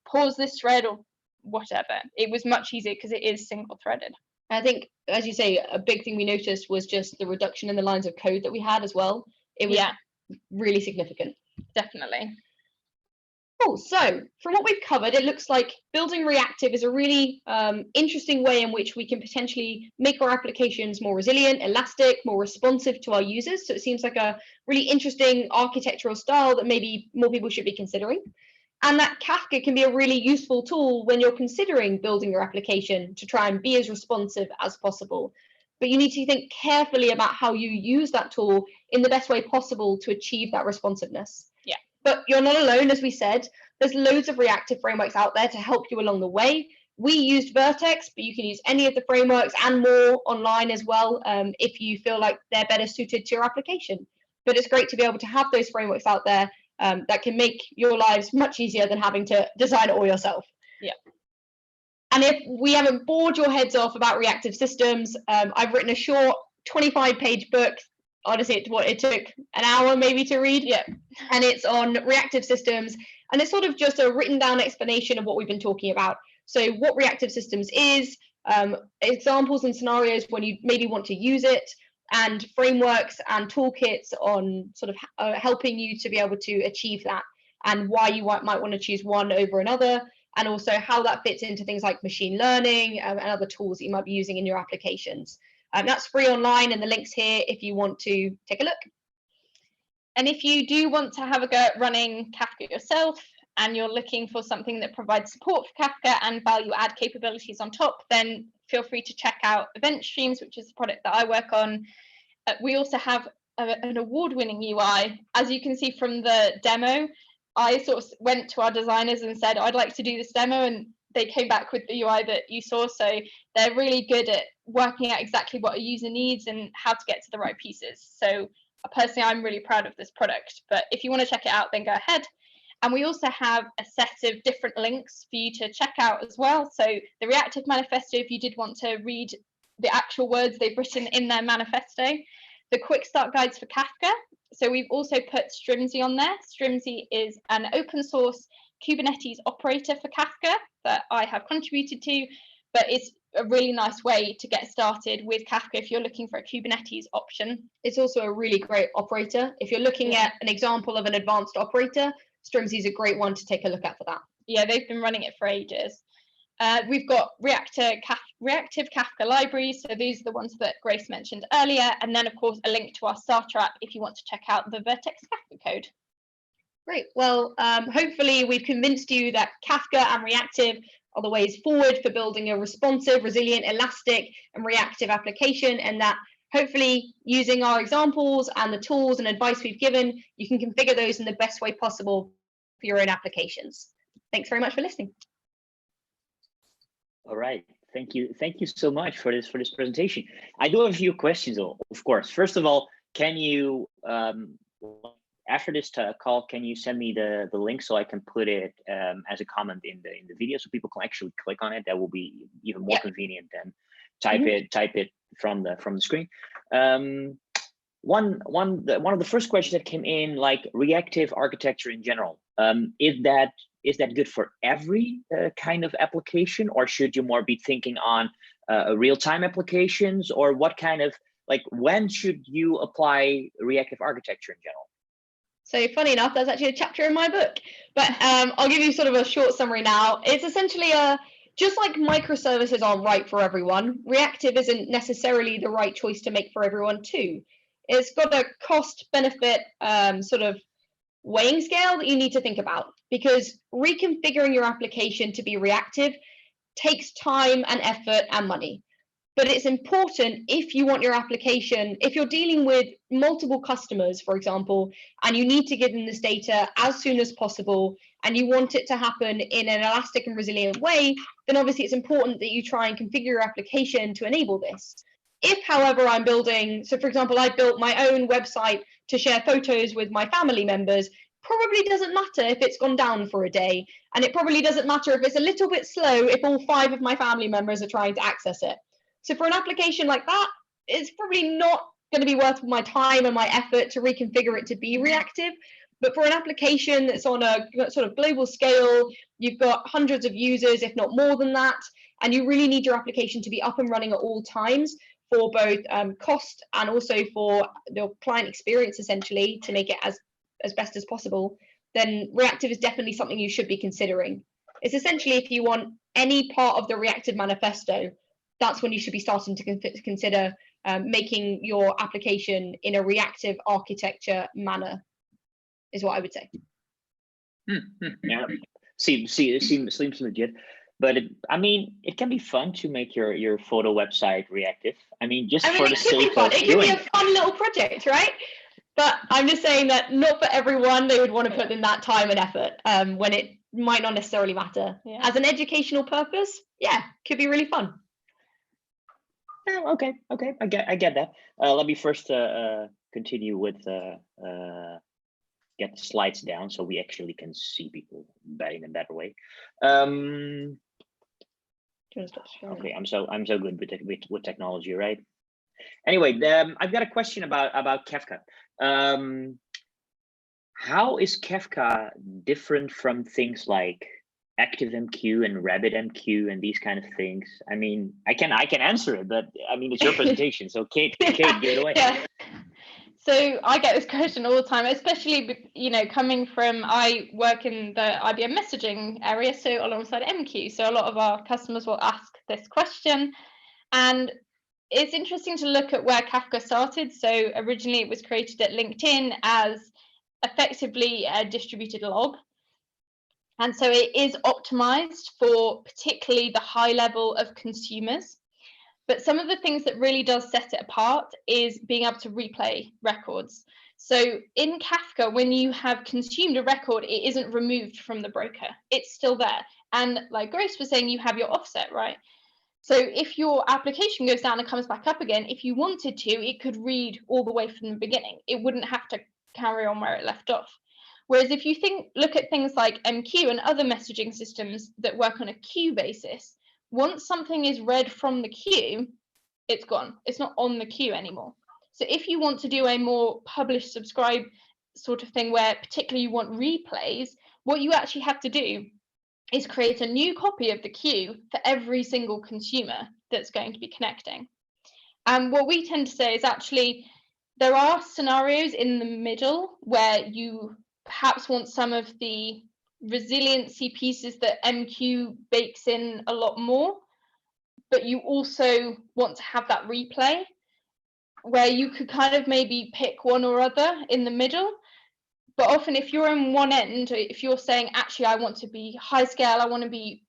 S2: pause this thread or whatever. It was much easier because it is single threaded.
S3: I think, as you say, a big thing we noticed was just the reduction in the lines of code that we had as well. It was really significant.
S2: Definitely.
S3: Cool. So from what we've covered, it looks like building Reactive is a really interesting way in which we can potentially make our applications more resilient, elastic, more responsive to our users. So it seems like a really interesting architectural style that maybe more people should be considering. And that Kafka can be a really useful tool when you're considering building your application to try and be as responsive as possible. But you need to think carefully about how you use that tool in the best way possible to achieve that responsiveness.
S2: Yeah.
S3: But you're not alone, as we said. There's loads of reactive frameworks out there to help you along the way. We used Vertex, but you can use any of the frameworks and more online as well if you feel like they're better suited to your application. But it's great to be able to have those frameworks out there that can make your lives much easier than having to design it all yourself.
S2: Yeah.
S3: And if we haven't bored your heads off about reactive systems, I've written a short 25-page book. Honestly, it took an hour maybe to read.
S2: Yeah.
S3: And it's on reactive systems. And it's sort of just a written down explanation of what we've been talking about. So what reactive systems is, examples and scenarios when you maybe want to use it, and frameworks and toolkits on sort of helping you to be able to achieve that, and why you might want to choose one over another, and also how that fits into things like machine learning and other tools that you might be using in your applications. That's free online, and the link's here if you want to take a look.
S2: And if you do want to have a go at running Kafka yourself, and you're looking for something that provides support for Kafka and value add capabilities on top, then feel free to check out Event Streams, which is the product that I work on. We also have an award-winning UI. As you can see from the demo, I sort of went to our designers and said, I'd like to do this demo, and they came back with the UI that you saw. So they're really good at working out exactly what a user needs and how to get to the right pieces. So personally, I'm really proud of this product, but if you want to check it out, then go ahead. And we also have a set of different links for you to check out as well. So the Reactive manifesto, if you did want to read the actual words they've written in their manifesto, the quick start guides for Kafka. So we've also put Strimzy on there. Strimzy is an open source Kubernetes operator for Kafka that I have contributed to, but it's a really nice way to get started with Kafka if you're looking for a Kubernetes option.
S3: It's also a really great operator. If you're looking at an example of an advanced operator, Strimsy is a great one to take a look at for that.
S2: Yeah, they've been running it for ages. We've got Reactive Kafka libraries. So these are the ones that Grace mentioned earlier. And then, of course, a link to our starter app if you want to check out the Vertex Kafka code.
S3: Great. Well, hopefully we've convinced you that Kafka and Reactive are the ways forward for building a responsive, resilient, elastic, and reactive application, and that hopefully using our examples and the tools and advice we've given, you can configure those in the best way possible for your own applications. Thanks very much for listening.
S1: All right. Thank you so much for this presentation. I do have a few questions, of course. First of all, can you after this call, can you send me the link so I can put it as a comment in the video so people can actually click on it? That will be even more convenient than type it from the screen. One of the first questions that came in, like reactive architecture in general, is that good for every kind of application, or should you more be thinking on real-time applications, or what kind of, like, when should you apply reactive architecture in general?
S3: So funny enough, there's actually a chapter in my book, but I'll give you sort of a short summary now. It's essentially just like microservices aren't right for everyone, reactive isn't necessarily the right choice to make for everyone too. It's got a cost benefit sort of weighing scale that you need to think about, because reconfiguring your application to be reactive takes time and effort and money. But it's important if you want your application, if you're dealing with multiple customers, for example, and you need to give them this data as soon as possible, and you want it to happen in an elastic and resilient way, then obviously it's important that you try and configure your application to enable this. If, however, I'm building, so for example, I built my own website to share photos with my family members, probably doesn't matter if it's gone down for a day, and it probably doesn't matter if it's a little bit slow if all 5 of my family members are trying to access it. So for an application like that, it's probably not going to be worth my time and my effort to reconfigure it to be reactive. But for an application that's on a sort of global scale, you've got hundreds of users, if not more than that, and you really need your application to be up and running at all times for both cost and also for the client experience, essentially, to make it as best as possible, then reactive is definitely something you should be considering. It's essentially, if you want any part of the reactive manifesto, that's when you should be starting to consider making your application in a reactive architecture manner, is what I would say.
S1: Yeah, seems legit. But I mean, it can be fun to make your photo website reactive. I mean, for the sake of
S3: it can be a fun little project, right? But I'm just saying that not for everyone they would want to put in that time and effort when it might not necessarily matter. Yeah. As an educational purpose, yeah, could be really fun.
S1: Oh, okay, I get that. Let me first continue with get the slides down so we actually can see people in a better way. Okay, I'm so good with technology, right? Anyway, I've got a question about Kafka. How is Kafka different from things like ActiveMQ and RabbitMQ and these kind of things? I mean, I can answer it, but I mean, it's your presentation, so Kate, give it away.
S2: Yeah. So I get this question all the time, especially, coming from, I work in the IBM messaging area, so alongside MQ. So a lot of our customers will ask this question, and it's interesting to look at where Kafka started. So originally it was created at LinkedIn as effectively a distributed log. And so it is optimized for particularly the high level of consumers. But some of the things that really does set it apart is being able to replay records. So in Kafka, when you have consumed a record, it isn't removed from the broker. It's still there. And like Grace was saying, you have your offset, right? So if your application goes down and comes back up again, if you wanted to, it could read all the way from the beginning. It wouldn't have to carry on where it left off. Whereas if you look at things like MQ and other messaging systems that work on a queue basis, once something is read from the queue, it's gone. It's not on the queue anymore. So if you want to do a more publish subscribe sort of thing where particularly you want replays, what you actually have to do is create a new copy of the queue for every single consumer that's going to be connecting. And what we tend to say is actually there are scenarios in the middle where you perhaps want some of the resiliency pieces that MQ bakes in a lot more, but you also want to have that replay where you could kind of maybe pick one or other in the middle. But often if you're in one end, if you're saying, actually, I want to be high scale, I want to be,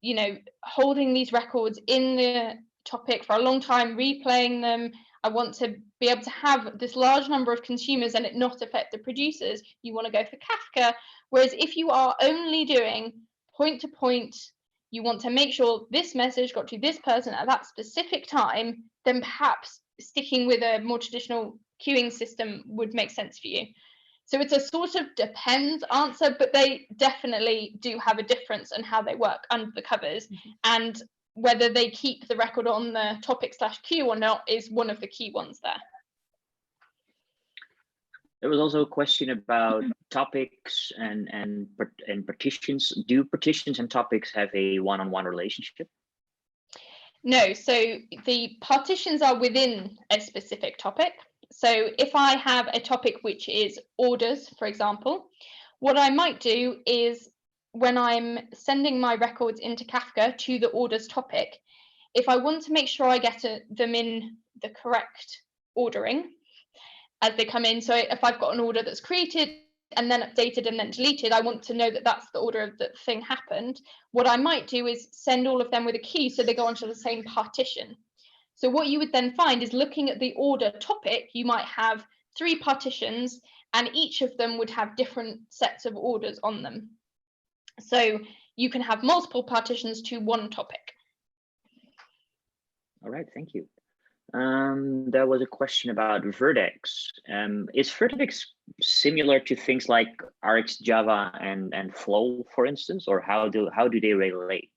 S2: you know, holding these records in the topic for a long time, replaying them, I want to be able to have this large number of consumers and it not affect the producers, you want to go for Kafka. Whereas if you are only doing point to point, you want to make sure this message got to this person at that specific time, then perhaps sticking with a more traditional queuing system would make sense for you. So it's a sort of depends answer, but they definitely do have a difference in how they work under the covers. Mm-hmm. And whether they keep the record on the topic/queue or not is one of the key ones there.
S1: There was also a question about topics and partitions. Do partitions and topics have a one-on-one relationship?
S2: No, so the partitions are within a specific topic. So if I have a topic which is orders, for example, what I might do is when I'm sending my records into Kafka to the orders topic, if I want to make sure I get them in the correct ordering as they come in, so if I've got an order that's created and then updated and then deleted, I want to know that that's the order that thing happened. What I might do is send all of them with a key so they go onto the same partition. So what you would then find is looking at the order topic, you might have 3 partitions and each of them would have different sets of orders on them. So you can have multiple partitions to one topic.
S1: All right, thank you. There was a question about Vertex. Is Vertex similar to things like RxJava and Flow, for instance, or how do they relate?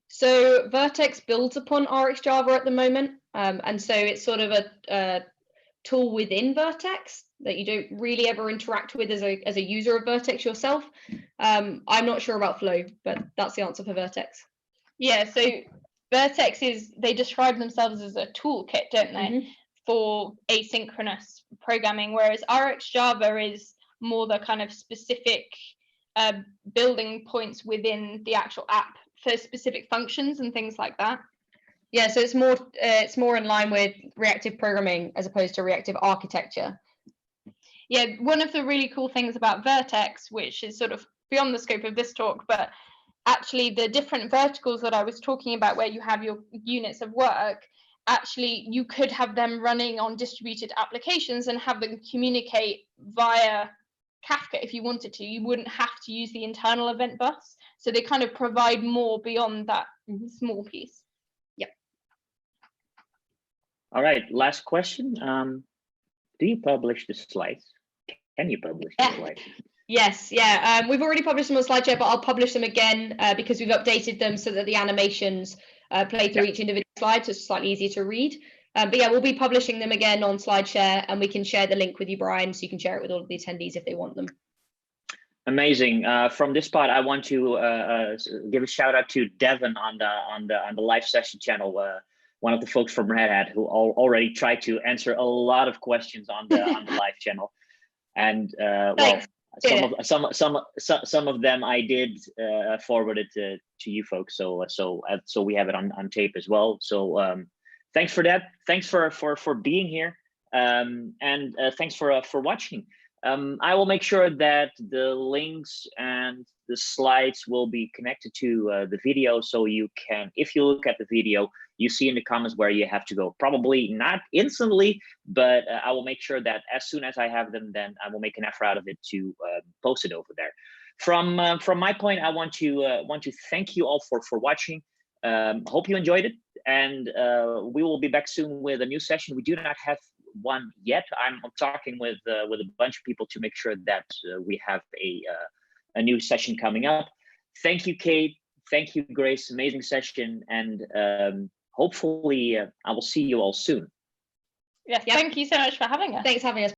S3: So Vertex builds upon RxJava at the moment, and so it's sort of a tool within Vertex that you don't really ever interact with as a user of Vertex yourself. I'm not sure about Flow, but that's the answer for Vertex.
S2: Yeah, so Vertex they describe themselves as a toolkit, don't they, mm-hmm. for asynchronous programming, whereas RxJava is more the kind of specific building points within the actual app for specific functions and things like that.
S3: Yeah, so it's more in line with reactive programming as opposed to reactive architecture.
S2: Yeah, one of the really cool things about Vertex, which is sort of beyond the scope of this talk, but actually the different verticals that I was talking about where you have your units of work, actually you could have them running on distributed applications and have them communicate via Kafka if you wanted to. You wouldn't have to use the internal event bus. So they kind of provide more beyond that small piece.
S3: Yep.
S1: All right, last question. Do you publish the slides? Can you publish the slides?
S3: Yes, yeah. We've already published them on SlideShare, but I'll publish them again because we've updated them so that the animations play through each individual slide, so it's slightly easier to read. But yeah, we'll be publishing them again on SlideShare, and we can share the link with you, Brian, so you can share it with all of the attendees if they want them.
S1: Amazing. From this part, I want to give a shout out to Devon on the live session channel. One of the folks from Red Hat who already tried to answer a lot of questions on the live channel, and well, some of them I did forward it to you folks. So we have it on tape as well. So thanks for that. Thanks for being here, and thanks for watching. I will make sure that the links and the slides will be connected to the video, so you can, if you look at the video, you see in the comments where you have to go. Probably not instantly, but I will make sure that as soon as I have them, then I will make an effort out of it to post it over there. From my point, I want to thank you all for watching. Hope you enjoyed it, and we will be back soon with a new session. We do not have one yet. I'm talking with a bunch of people to make sure that we have a new session coming up. Thank you, Kate. Thank you, Grace. Amazing session, and hopefully I will see you all soon.
S2: Yes, thank you so much for having us.
S3: Thanks for having us.